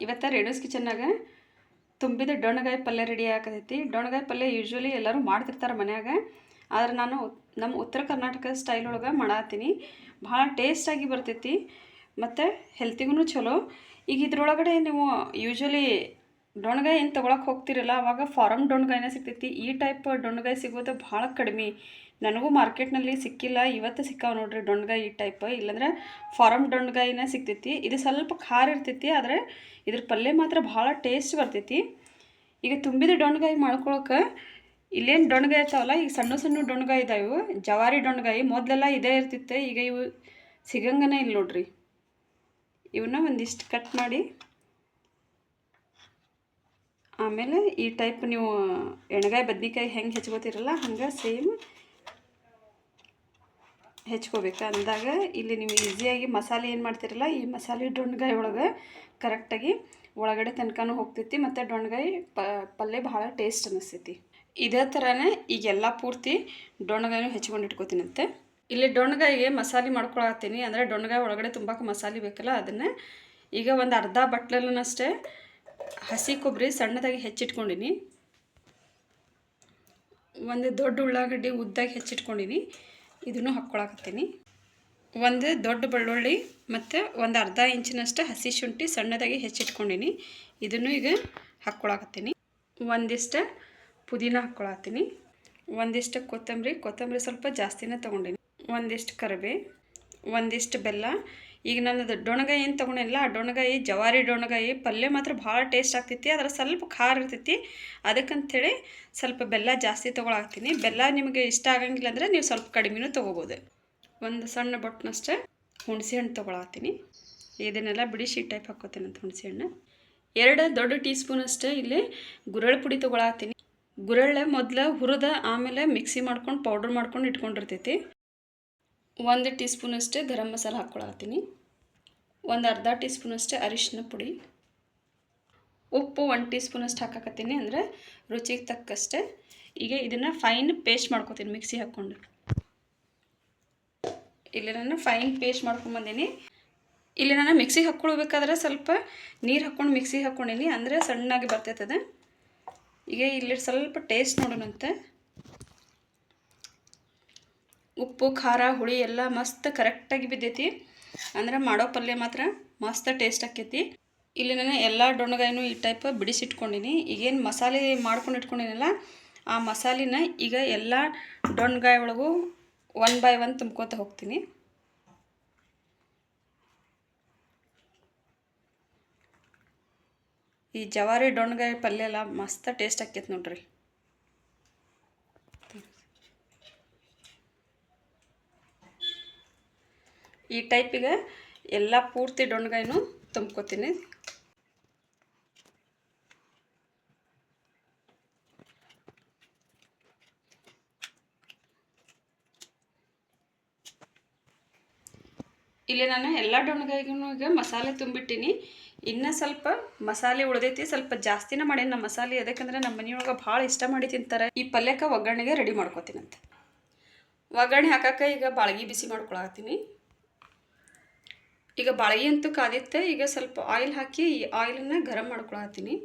ಇವತ್ತು ರೇಣುಸ್ ಕಿಚನ್ನಾಗ ತುಂಬಿದ ಡೊಣ್ಣಗಾಯಿ ಪಲ್ಯ ರೆಡಿ ಆಗತೈತಿ. ಡೊಣ್ಣಗಾಯಿ ಪಲ್ಯ ಯೂಶ್ವಲಿ ಎಲ್ಲರೂ ಮಾಡ್ತಿರ್ತಾರೆ ಮನ್ಯಾಗ. ಆದ್ರೆ ನಾನು ನಮ್ಮ ಉತ್ತರ ಕರ್ನಾಟಕ ಸ್ಟೈಲ್ ಒಳಗೆ ಮಾಡತ್ತೀನಿ. ಭಾಳ ಟೇಸ್ಟಾಗಿ ಬರ್ತೈತಿ ಮತ್ತು ಹೆಲ್ತಿಗೂ ಚಲೋ. ಈಗ ಇದ್ರೊಳಗಡೆ ನೀವು ಯೂಶ್ವಲಿ ಡೊಣ್ಣಗಾಯಿ ಏನು ತೊಗೊಳಕ್ಕೆ ಹೋಗ್ತಿರಲ್ಲ, ಅವಾಗ ಫಾರಮ್ ಡೊಣ್ಣಗಾಯಿನ ಸಿಗ್ತೈತಿ. ಈ ಟೈಪ್ ಡೊಣ್ಣಗಾಯಿ ಸಿಗೋದು ಭಾಳ ಕಡಿಮೆ. ನನಗೂ ಮಾರ್ಕೆಟ್ನಲ್ಲಿ ಸಿಕ್ಕಿಲ್ಲ, ಇವತ್ತು ಸಿಕ್ಕಾವ ನೋಡ್ರಿ ಡೊಣ್ಣಗಾಯಿ ಈ ಟೈಪ್. ಇಲ್ಲಾಂದ್ರೆ ಫಾರಮ್ ಡೊಣ್ಣಗಾಯಿನ ಸಿಗ್ತೈತಿ. ಇದು ಸ್ವಲ್ಪ ಖಾರ ಇರ್ತೈತಿ, ಆದರೆ ಇದ್ರ ಪಲ್ಯ ಮಾತ್ರ ಭಾಳ ಟೇಸ್ಟ್ ಬರ್ತೈತಿ. ಈಗ ತುಂಬಿದ ಡೊಣ್ಣಗಾಯಿ ಮಾಡ್ಕೊಳಕ್ಕೆ ಇಲ್ಲೇನು ಡೊಣ್ಣಗಾಯಿ ಇರ್ತಾವಲ್ಲ, ಈಗ ಸಣ್ಣ ಸಣ್ಣ ಡೊಣ್ಣಗಾಯಿ ಇದಾವೆ, ಜವಾರಿ ಡೊಣ್ಣಗಾಯಿ. ಮೊದಲೆಲ್ಲ ಇದೇ ಇರ್ತಿತ್ತು, ಈಗ ಇವು ಸಿಗಂಗನೇ ಇಲ್ಲ ನೋಡ್ರಿ. ಇವನ್ನ ಒಂದಿಷ್ಟು ಕಟ್ ಮಾಡಿ ಆಮೇಲೆ ಈ ಟೈಪ್ ನೀವು ಎಣ್ಗಾಯಿ ಬದ್ನಿಕಾಯಿ ಹೆಂಗೆ ಹೆಚ್ಕೋತಿರಲ್ಲ ಹಂಗೆ ಸೇಮ್ ಹೆಚ್ಕೋಬೇಕು. ಅಂದಾಗ ಇಲ್ಲಿ ನೀವು ಈಸಿಯಾಗಿ ಮಸಾಲೆ ಏನು ಮಾಡ್ತಿರಲ್ಲ, ಈ ಮಸಾಲೆ ಡೊಣ್ಣಗಾಯಿ ಒಳಗೆ ಕರೆಕ್ಟಾಗಿ ಒಳಗಡೆ ತನಕನೂ ಹೋಗ್ತೈತಿ ಮತ್ತು ಡೊಣ್ಣಗಾಯಿ ಪಲ್ಯ ಭಾಳ ಟೇಸ್ಟ್ ಅನ್ನಿಸ್ತೈತಿ. ಇದೇ ಥರನೇ ಈಗೆಲ್ಲ ಪೂರ್ತಿ ಡೊಣ್ಣಗಾಯಿನೂ ಹೆಚ್ಕೊಂಡು ಇಟ್ಕೋತೀನಂತೆ. ಇಲ್ಲಿ ಡೊಣ್ಣಗಾಯಿಗೆ ಮಸಾಲೆ ಮಾಡ್ಕೊಳತ್ತೀನಿ. ಅಂದರೆ ಡೊಣ್ಣಗಾಯಿ ಒಳಗಡೆ ತುಂಬಾಕ ಮಸಾಲೆ ಬೇಕಲ್ಲ, ಅದನ್ನು ಈಗ ಒಂದು ಅರ್ಧ ಬಟ್ಲಲ್ಲನಷ್ಟೇ ಹಸಿ ಕೊಬ್ಬರಿ ಸಣ್ಣದಾಗಿ ಹೆಚ್ಚಿಟ್ಕೊಂಡಿನಿ. ಒಂದು ದೊಡ್ಡ ಉಳ್ಳಾಗಡ್ಡಿ ಉದ್ದಾಗಿ ಹೆಚ್ಚಿಟ್ಕೊಂಡಿನಿ, ಇದನ್ನು ಹಾಕ್ಕೊಳಕತ್ತೀನಿ. ಒಂದು ದೊಡ್ಡ ಬೆಳ್ಳುಳ್ಳಿ ಮತ್ತು ಒಂದು ಅರ್ಧ ಇಂಚಿನಷ್ಟು ಹಸಿ ಶುಂಠಿ ಸಣ್ಣದಾಗಿ ಹೆಚ್ಚಿಟ್ಕೊಂಡಿನಿ, ಇದನ್ನು ಈಗ ಹಾಕ್ಕೊಳಕತ್ತೀನಿ. ಒಂದಿಷ್ಟು ಪುದೀನ ಹಾಕ್ಕೊಳತ್ತೀನಿ, ಒಂದಿಷ್ಟು ಕೊತ್ತಂಬರಿ ಸ್ವಲ್ಪ ಜಾಸ್ತಿನೇ ತೊಗೊಂಡಿನಿ, ಒಂದಿಷ್ಟು ಕರಿಬೇ, ಒಂದಿಷ್ಟು ಬೆಲ್ಲ. ಈಗ ನನ್ನದು ಡೊಣ್ಣಗಾಯಿ ಏನು ತೊಗೊಂಡಿಲ್ಲ, ಆ ಡೊಣ್ಣಗಾಯಿ ಜವಾರಿ ಡೊಣ್ಣಗಾಯಿ ಪಲ್ಯ ಮಾತ್ರ ಭಾಳ ಟೇಸ್ಟ್ ಆಗ್ತೈತಿ. ಅದರ ಸ್ವಲ್ಪ ಖಾರ ಇರ್ತೈತಿ, ಅದಕ್ಕಂಥೇಳಿ ಸ್ವಲ್ಪ ಬೆಲ್ಲ ಜಾಸ್ತಿ ತೊಗೊಳಾಕ್ತೀನಿ. ಬೆಲ್ಲ ನಿಮಗೆ ಇಷ್ಟ ಆಗಂಗಿಲ್ಲ ಅಂದರೆ ನೀವು ಸ್ವಲ್ಪ ಕಡಿಮೆನೂ ತೊಗೋಬೋದು. ಒಂದು ಸಣ್ಣ ಬೊಟ್ಟನಷ್ಟೇ ಹುಣಸೆ ಹಣ್ಣು ತೊಗೊಳತ್ತೀನಿ. ಇದನ್ನೆಲ್ಲ ಬಿಡಿಸಿ ಟೈಪ್ ಹಾಕ್ಕೋತೀನಿ ಅಂತ ಹುಣಸೆ ಹಣ್ಣು. 2 ದೊಡ್ಡ ಟೀ ಸ್ಪೂನಷ್ಟೇ ಇಲ್ಲಿ ಗುರಳ್ ಪುಡಿ ತೊಗೊಳತ್ತೀನಿ. ಗುರಳ್ಳೆ ಮೊದಲು ಹುರಿದ ಆಮೇಲೆ ಮಿಕ್ಸಿ ಮಾಡ್ಕೊಂಡು ಪೌಡ್ರ್ ಮಾಡ್ಕೊಂಡು ಇಟ್ಕೊಂಡಿರ್ತೈತಿ. 1 ಟೀ ಸ್ಪೂನಷ್ಟೇ ಗರಂ ಮಸಾಲ ಹಾಕ್ಕೊಳತ್ತೀನಿ, ಒಂದು ಅರ್ಧ ಟೀ ಸ್ಪೂನಷ್ಟೇ ಅರಿಶಿನ ಪುಡಿ, ಉಪ್ಪು 1 ಟೀ ಸ್ಪೂನಷ್ಟು ಹಾಕಕತ್ತೀನಿ, ಅಂದರೆ ರುಚಿಗೆ ತಕ್ಕಷ್ಟೇ. ಈಗ ಇದನ್ನು ಫೈನ್ ಪೇಸ್ಟ್ ಮಾಡ್ಕೊತೀನಿ ಮಿಕ್ಸಿ ಹಾಕ್ಕೊಂಡು. ಇಲ್ಲಿ ನಾನು ಫೈನ್ ಪೇಸ್ಟ್ ಮಾಡ್ಕೊಂಬಂದೀನಿ. ಇಲ್ಲಿ ನಾನು ಮಿಕ್ಸಿಗೆ ಹಾಕ್ಕೊಳ್ಬೇಕಾದ್ರೆ ಸ್ವಲ್ಪ ನೀರು ಹಾಕ್ಕೊಂಡು ಮಿಕ್ಸಿಗೆ ಹಾಕ್ಕೊಂಡೀನಿ, ಅಂದರೆ ಸಣ್ಣಾಗಿ ಬರ್ತೈತದೆ. ಈಗ ಇಲ್ಲಿ ಸ್ವಲ್ಪ ಟೇಸ್ಟ್ ನೋಡೋಣಂತೆ. ಉಪ್ಪು ಖಾರ ಹುಳಿ ಎಲ್ಲ ಮಸ್ತ್ ಕರೆಕ್ಟಾಗಿ ಬಿದ್ದೈತಿ, ಅಂದರೆ ಮಾಡೋ ಪಲ್ಯ ಮಾತ್ರ ಮಸ್ತ್ ಟೇಸ್ಟ್ ಆಕೈತಿ. ಇಲ್ಲಿ ನಾನು ಎಲ್ಲ ಡೊಣ್ಣಗಾಯಿನೂ ಈ ಟೈಪ್ ಬಿಡಿಸಿಟ್ಕೊಂಡಿನಿ. ಈಗೇನು ಮಸಾಲೆ ಮಾಡ್ಕೊಂಡು ಇಟ್ಕೊಂಡಿನಲ್ಲ, ಆ ಮಸಾಲಿನ ಈಗ ಎಲ್ಲ ಡೊಣ್ಣಗಾಯಿ ಒಳಗೂ 1 ಬೈ 1 ತುಂಬ್ಕೋತ ಹೋಗ್ತೀನಿ. ಈ ಜವಾರಿ ಡೊಣ್ಣಗಾಯಿ ಪಲ್ಯ ಎಲ್ಲ ಮಸ್ತ್ ಟೇಸ್ಟ್ ಆಕೈತಿ ನೋಡ್ರಿ. ಈ ಟೈಪಿಗೆ ಎಲ್ಲ ಪೂರ್ತಿ ಡೊಣ್ಣಗಾಯಿನೂ ತುಂಬ್ಕೋತೀನಿ. ಇಲ್ಲಿ ನಾನು ಎಲ್ಲ ಡೊಣ್ಣಗಾಯಿಗೂ ಈಗ ಮಸಾಲೆ ತುಂಬಿಟ್ಟಿನಿ. ಇನ್ನೂ ಸ್ವಲ್ಪ ಮಸಾಲೆ ಉಳಿದೈತಿ, ಸ್ವಲ್ಪ ಜಾಸ್ತಿನ ಮಾಡೀನಿ ನಮ್ಮ ಮಸಾಲೆ. ಅದಕ್ಕಂದ್ರೆ ನಮ್ಮ ಮನೆಯೊಳಗೆ ಭಾಳ ಇಷ್ಟ ಮಾಡಿ ತಿಂತಾರೆ. ಈ ಪಲ್ಯಕ್ಕೆ ಒಗ್ಗರಣೆಗೆ ರೆಡಿ ಮಾಡ್ಕೊತೀನಂತೆ. ಒಗ್ಗರಣೆ ಹಾಕಕ್ಕೆ ಈಗ ಬಾಳ್ಗಿ ಬಿಸಿ ಮಾಡ್ಕೊಳತ್ತೀನಿ. ಈಗ ಬಾಳ್ಗಿ ಅಂತೂ ಕಾದಿತ್ತೆ. ಈಗ ಸ್ವಲ್ಪ ಆಯಿಲ್ ಹಾಕಿ ಈ ಆಯಿಲನ್ನು ಗರಂ ಮಾಡ್ಕೊಳತ್ತೀನಿ.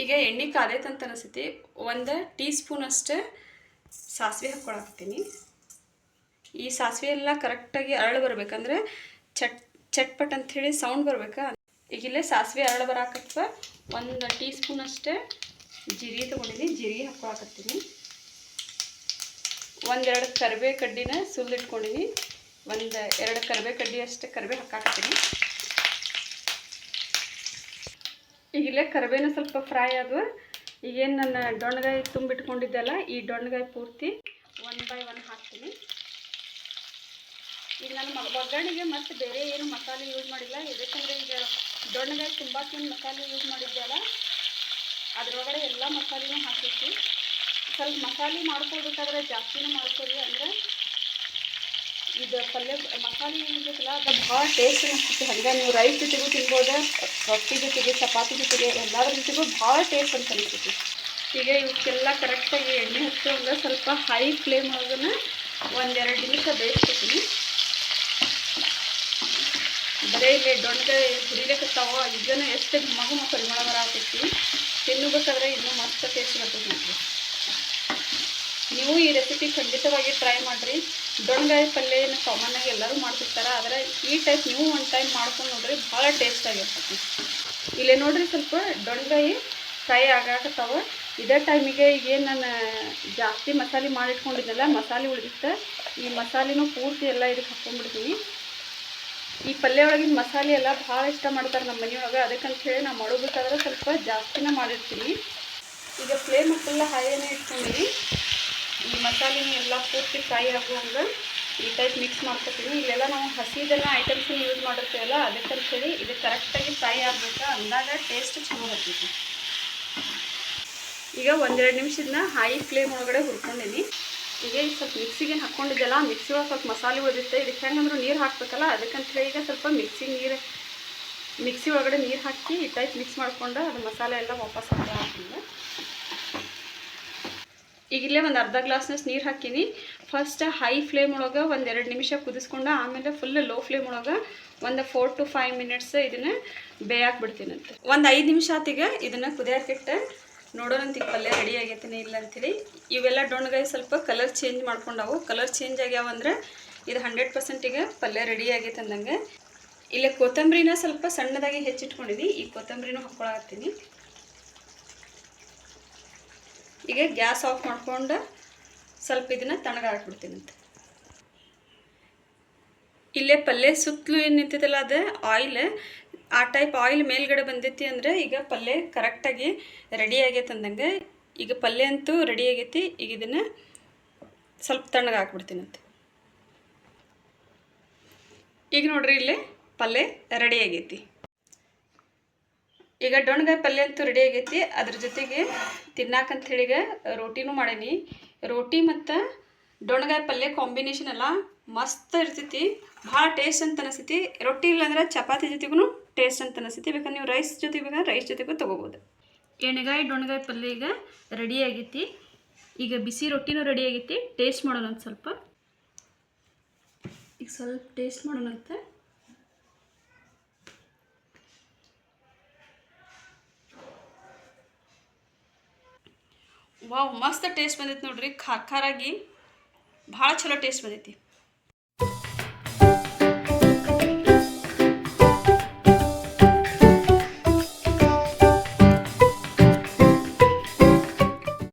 ಈಗ ಎಣ್ಣೆ ಕಾದೈತೆ ಅಂತ ಅನಿಸ್ತೈತಿ. 1 ಟೀ ಸ್ಪೂನಷ್ಟೇ ಸಾಸಿವೆ ಹಾಕ್ಕೊಳತ್ತೀನಿ. ಈ ಸಾಸಿವೆ ಎಲ್ಲ ಕರೆಕ್ಟಾಗಿ ಅರಳು ಬರ್ಬೇಕಂದ್ರೆ ಚಟ್ಪಟ್ ಅಂಥೇಳಿ ಸೌಂಡ್ ಬರ್ಬೇಕಾ. ಈಗ ಇಲ್ಲೇ ಸಾಸಿವೆ ಅರಳು ಬರಾಕತ್ವ 1 ಟೀ ಸ್ಪೂನಷ್ಟೇ ಜೀರಿಗೆ ತೊಗೊಂಡಿನಿ, ಜೀರಿಗೆ ಹಾಕ್ಕೊಳಕತ್ತೀನಿ. 1-2 ಕರಿಬೇ ಕಡ್ಡಿನ ಸುಲಿದಿಟ್ಕೊಂಡಿನಿ, 1-2 ಕರಿಬೇ ಕಡ್ಡಿ ಅಷ್ಟೇ ಕರಿಬೇ ಹಾಕಾಕತ್ತೀನಿ. ಈಗ ಇಲ್ಲೇ ಕರಿಬೇನ ಸ್ವಲ್ಪ ಫ್ರೈ ಆದವು. ಈಗೇನು ನನ್ನ ಡೊಣ್ಣಗಾಯಿ ತುಂಬಿಟ್ಕೊಂಡಿದ್ದೆಲ್ಲ ಈ ಡೊಣ್ಣಗಾಯಿ ಪೂರ್ತಿ 1 ಬೈ 1 ಹಾಕ್ತೀನಿ. ಈಗ ನಾನು ಒಗ್ಗರಣೆಗೆ ಮತ್ತು ಬೇರೆ ಏನು ಮಸಾಲೆ ಯೂಸ್ ಮಾಡಿಲ್ಲ, ಯಾಕಂದರೆ ಈಗ ಡೊಣ್ಣಗಾಯಿ ತುಂಬಾಕೇನು ಮಸಾಲೆ ಯೂಸ್ ಮಾಡಿದ್ದೆಲ್ಲ ಅದರೊಳಗಡೆ ಎಲ್ಲ ಮಸಾಲೆನೂ ಹಾಕೈತಿ. ಸ್ವಲ್ಪ ಮಸಾಲೆ ಮಾಡ್ಕೊಳ್ಬೇಕಾದ್ರೆ ಜಾಸ್ತಿನೂ ಮಾಡ್ಕೊಳ್ಳಿ, ಅಂದರೆ ಇದು ಪಲ್ಯ ಮಸಾಲೆ ಏನಿರ್ತೈತಲ್ಲ ಅದು ಭಾಳ ಟೇಸ್ಟ್ ಅನಿಸ್ತೈತಿ. ಹಂಗೆ ನೀವು ರೈಸ್ ಜೊತೆಗೂ ತಿನ್ಬೋದು, ರೊಟ್ಟಿ ಜೊತೆಗೆ ಚಪಾತಿ ಜೊತೆಗೆ ಎಲ್ಲದ್ರ ಜೊತೆಗೂ ಭಾಳ ಟೇಸ್ಟ್ ಅಂತ ಅನಿಸ್ತೈತಿ. ಈಗ ಇವಕ್ಕೆಲ್ಲ ಕರೆಕ್ಟಾಗಿ ಎಣ್ಣೆ ಹಚ್ಚೋಂಗೆ ಸ್ವಲ್ಪ ಹೈ ಫ್ಲೇಮ್ ಒಳಗನ್ನ 1-2 ನಿಮಿಷ ಬೇಯಿಸ್ಕೊತೀನಿ. ಬರೀ ಇಲ್ಲಿ ದೊಣ್ಣಗಾಯಿ ಹುರಿಲಿಕ್ಕತ್ತಾವ. ಇದನ್ನು ಎಷ್ಟು ಮಗು ಪರಿಮಳ ಬರತೈತಿ. ತಿನ್ನಬೇಕಾದ್ರೆ ಇನ್ನೂ ಮಸ್ತ್ ಟೇಸ್ಟ್ ಬರ್ತೈತಿ ನೋಡ್ರಿ. ನೀವು ಈ ರೆಸಿಪಿ ಖಂಡಿತವಾಗಿ ಟ್ರೈ ಮಾಡಿರಿ. ದೊಣ್ಣಗಾಯಿ ಪಲ್ಯನ ಕಾಮನ್ನಾಗಿ ಎಲ್ಲರೂ ಮಾಡ್ತಿರ್ತಾರೆ, ಆದರೆ ಈ ಟೈಪ್ ನೀವು ಒಂದು ಟೈಮ್ ಮಾಡ್ಕೊಂಡು ನೋಡ್ರಿ, ಭಾಳ ಟೇಸ್ಟ್ ಆಗಿರ್ತೈತಿ. ಇಲ್ಲೇ ನೋಡ್ರಿ ಸ್ವಲ್ಪ ದೊಣ್ಣಗಾಯಿ ಫ್ರೈ ಆಗಾಕತ್ತಾವ. ಇದೇ ಟೈಮಿಗೆ ಈಗೇನು ನಾನು ಜಾಸ್ತಿ ಮಸಾಲೆ ಮಾಡಿಟ್ಕೊಂಡಿದ್ದೆಲ್ಲ ಮಸಾಲೆ ಉಳಿದಿತ್ತು, ಈ ಮಸಾಲೆನೂ ಪೂರ್ತಿ ಎಲ್ಲ ಇದಕ್ಕೆ ಹಾಕ್ಕೊಂಡ್ಬಿಡ್ತೀನಿ. ಈ ಪಲ್ಯ ಒಳಗಿನ ಮಸಾಲೆ ಎಲ್ಲ ಭಾಳ ಇಷ್ಟ ಮಾಡ್ತಾರೆ ನಮ್ಮ ಮನೆಯೊಳಗೆ. ಅದಕ್ಕಂತ ಹೇಳಿ ನಾನು ಮಾಡೋಬೇಕಾದ್ರೆ ಸ್ವಲ್ಪ ಜಾಸ್ತಿನೇ ಮಾಡಿರ್ತೀನಿ. ಈಗ ಫ್ಲೇಮ್ ಫುಲ್ಲ ಹೈಯೇ ಇಟ್ಕೊಂಡಿನಿ. ಈ ಮಸಾಲೆನೂ ಎಲ್ಲ ಪೂರ್ತಿ ಫ್ರೈ ಆಗುವಂಗೆ ಈ ಟೈಪ್ ಮಿಕ್ಸ್ ಮಾಡ್ಕೊತೀನಿ. ಇಲ್ಲೆಲ್ಲ ನಾವು ಹಸಿದೆಲ್ಲ ಐಟಮ್ಸನ್ನು ಯೂಸ್ ಮಾಡಿರ್ತೀವಲ್ಲ, ಅದಕ್ಕಂತ ಹೇಳಿ ಇದು ಕರೆಕ್ಟಾಗಿ ಫ್ರೈ ಆಗಬೇಕು, ಅಂದಾಗ ಟೇಸ್ಟ್ ಚಲೋ ಬರ್ತೈತಿ. ಈಗ 1-2 ನಿಮಿಷದನ್ನ ಹೈ ಫ್ಲೇಮ್ ಒಳಗಡೆ ಹುರ್ಕೊಂಡಿನಿ. ಈಗ ಸ್ವಲ್ಪ ಮಿಕ್ಸಿಗೆ ಹಾಕ್ಕೊಂಡಿದ್ದೆಲ್ಲ, ಮಿಕ್ಸಿ ಒಳಗೆ ಸ್ವಲ್ಪ ಮಸಾಲೆ ಉಳಿದಿತ್ತೆ. ಇದಕ್ಕೆ ಹೆಂಗಂದ್ರೆ ನೀರು ಹಾಕಬೇಕಲ್ಲ, ಅದಕ್ಕಂತ ಹೇಳಿ ಈಗ ಸ್ವಲ್ಪ ಮಿಕ್ಸಿ ಒಳಗಡೆ ನೀರು ಹಾಕಿ ಈ ಟೈಪ್ ಮಿಕ್ಸ್ ಮಾಡ್ಕೊಂಡು ಅದು ಮಸಾಲೆ ಎಲ್ಲ ವಾಪಸ್ ಹಾಕ್ತೀನಿ. ಈಗ ಇಲ್ಲೇ ಒಂದು ಅರ್ಧ ಗ್ಲಾಸ್ನಷ್ಟು ನೀರು ಹಾಕೀನಿ. ಫಸ್ಟ್ ಹೈ ಫ್ಲೇಮ್ ಒಳಗೆ 1-2 ನಿಮಿಷ ಕುದಿಸ್ಕೊಂಡು, ಆಮೇಲೆ ಫುಲ್ ಲೋ ಫ್ಲೇಮ್ ಒಳಗೆ ಒಂದು 4 to 5 ಮಿನಿಟ್ಸ್ ಇದನ್ನು ಬೇಯಾಕ್ಬಿಡ್ತೀನಂತೆ. ಒಂದು 5 ನಿಮಿಷ ಆತಿಗೆ ಇದನ್ನು ಕುದಿಯೋಕ್ಕಿಟ್ಟು ನೋಡೋಣಂತ ಈಗ ಪಲ್ಯ ರೆಡಿ ಆಗೈತೇನೆ ಇಲ್ಲ ಅಂಥೇಳಿ. ಇವೆಲ್ಲ ದೊಣ್ಣಗಾಯಿ ಸ್ವಲ್ಪ ಕಲರ್ ಚೇಂಜ್ ಮಾಡ್ಕೊಂಡವು. ಕಲರ್ ಚೇಂಜ್ ಆಗ್ಯಾವ ಅಂದರೆ ಇದು 100% ಈಗ ಪಲ್ಯ ರೆಡಿ ಆಗೈತೆ ಅಂದಂಗೆ. ಇಲ್ಲೇ ಕೊತ್ತಂಬರಿನ ಸ್ವಲ್ಪ ಸಣ್ಣದಾಗಿ ಹೆಚ್ಚಿಟ್ಕೊಂಡಿನಿ. ಈ ಕೊತ್ತಂಬರಿನೂ ಹಾಕ್ಕೊಳತ್ತೀನಿ. ಈಗ ಗ್ಯಾಸ್ ಆಫ್ ಮಾಡ್ಕೊಂಡು ಸ್ವಲ್ಪ ಇದನ್ನು ತಣ್ಣಗಾಕ್ಬಿಡ್ತೀನಂತೆ. ಇಲ್ಲೇ ಪಲ್ಯ ಸುತ್ತಲೂ ಏನು ನಿಂತಿದ್ದಲ್ಲ ಅದು ಆಯಿಲ್, ಆ ಟೈಪ್ ಆಯಿಲ್ ಮೇಲ್ಗಡೆ ಬಂದೈತಿ ಅಂದರೆ ಈಗ ಪಲ್ಯ ಕರೆಕ್ಟಾಗಿ ರೆಡಿ ಆಗೈತೆ ಅಂದಂಗೆ. ಈಗ ಪಲ್ಯ ಅಂತೂ ರೆಡಿ ಆಗೈತಿ. ಈಗ ಇದನ್ನು ಸ್ವಲ್ಪ ತಣ್ಣಗೆ ಹಾಕ್ಬಿಡ್ತೀನಂತೆ. ಈಗ ನೋಡ್ರಿ ಇಲ್ಲೇ ಪಲ್ಯ ರೆಡಿ ಆಗೈತಿ. ಈಗ ದೊಣ್ಣಗಾಯಿ ಪಲ್ಯ ಅಂತೂ ರೆಡಿ ಆಗೈತಿ. ಅದ್ರ ಜೊತೆಗೆ ತಿನ್ನಾಕಂತ ಹೇಳಿಗ ರೋಟಿನೂ ಮಾಡೀನಿ. ರೋಟಿ ಮತ್ತು ದೊಣ್ಣಗಾಯಿ ಪಲ್ಯ ಕಾಂಬಿನೇಷನ್ ಎಲ್ಲ ಮಸ್ತ್ ಇರ್ತೈತಿ, ಭಾಳ ಟೇಸ್ಟ್ ಅಂತ ಅನಿಸ್ತೈತಿ. ರೊಟ್ಟಿ ಇಲ್ಲಾಂದ್ರೆ ಚಪಾತಿ ಜೊತೆಗೂ ಟೇಸ್ಟ್ ಅಂತ ಅನಿಸ್ತೈತಿ. ಬೇಕಾದ್ರೆ ನೀವು ರೈಸ್ ಜೊತೆಗೆ ಬೇಕಾದ್ರೆ ರೈಸ್ ಜೊತೆಗೂ ತೊಗೋಬೋದು. ಎಣ್ಣೆಗಾಯಿ ದೊಣ್ಣಗಾಯಿ ಪಲ್ಯ ಈಗ ರೆಡಿ ಆಗೈತಿ. ಈಗ ಬಿಸಿ ರೊಟ್ಟಿನೂ ರೆಡಿ ಆಗೈತಿ. ಟೇಸ್ಟ್ ಮಾಡೋಣ ಸ್ವಲ್ಪ. ಈಗ ಸ್ವಲ್ಪ ಟೇಸ್ಟ್ ಮಾಡೋಣಂತೆ. ವಾವ್, ಮಸ್ತ್ ಟೇಸ್ಟ್ ಬಂದೈತಿ ನೋಡ್ರಿ. ಖಾರಾಗಿ ಭಾಳ ಚಲೋ ಟೇಸ್ಟ್ ಬಂದೈತಿ.